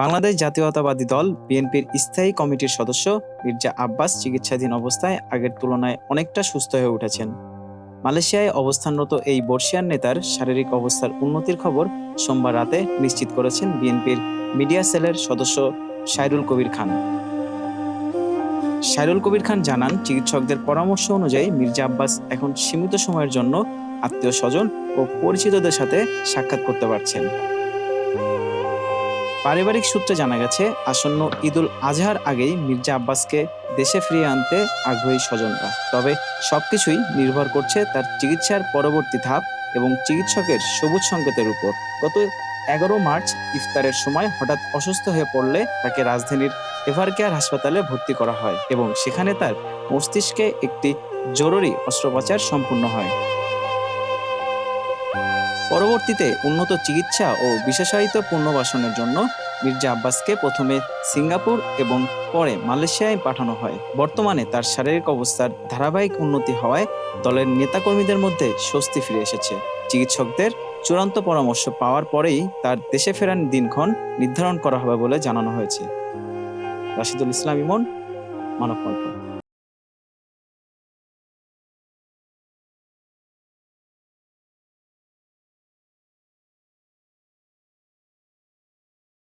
বাংলাদেশ জাতীয়তাবাদী দল বিএনপির স্থায়ী কমিটির সদস্য মির্জা আব্বাস চিকিৎসাধীন অবস্থায় আগের তুলনায় অনেকটা সুস্থ হয়ে উঠেছেন। মালয়েশিয়ায় অবস্থানরত এই বর্ষিয়ান নেতার শারীরিক অবস্থার উন্নতির খবর সোমবার রাতে নিশ্চিত করেছেন বিএনপির মিডিয়া সেলের সদস্য সাইরুল কবির খান। সাইরুল কবির খান জানান, চিকিৎসকদের পরামর্শ অনুযায়ী মির্জা আব্বাস এখন সীমিত সময়ের জন্য আত্মীয় স্বজন ও পরিচিতদের সাথে সাক্ষাৎ করতে পারছেন। পারিবারিক সূত্রে জানা গেছে, আসন্ন ঈদুল আজহার আগেই মির্জা আব্বাসকে দেশে ফিরিয়ে আনতে আগ্রহী স্বজনরা। তবে সবকিছুই নির্ভর করছে তার চিকিৎসার পরবর্তী ধাপ এবং চিকিৎসকের সবুজ সংকেতের উপর। গত 11 মার্চ ইফতারের সময় হঠাৎ অসুস্থ হয়ে পড়লে তাকে রাজধানীর এভারকেয়ার হাসপাতালে ভর্তি করা হয় এবং সেখানে তার মস্তিষ্কে একটি জরুরি অস্ত্রোপচার সম্পূর্ণ হয়। পরবর্তীতে উন্নত চিকিৎসা ও বিশেষায়িত পুনর্বাসনের জন্য মির্জা আব্বাসকে প্রথমে সিঙ্গাপুর এবং পরে মালয়েশিয়ায় পাঠানো হয়। বর্তমানে তার শারীরিক অবস্থার ধারাবাহিক উন্নতি হওয়ায় দলের নেতাকর্মীদের মধ্যে স্বস্তি ফিরে এসেছে। চিকিৎসকদের চূড়ান্ত পরামর্শ পাওয়ার পরেই তার দেশে ফেরার দিনক্ষণ নির্ধারণ করা হবে বলে জানানো হয়েছে। রাশিদুল ইসলাম ইমন, মানবকণ্ঠ।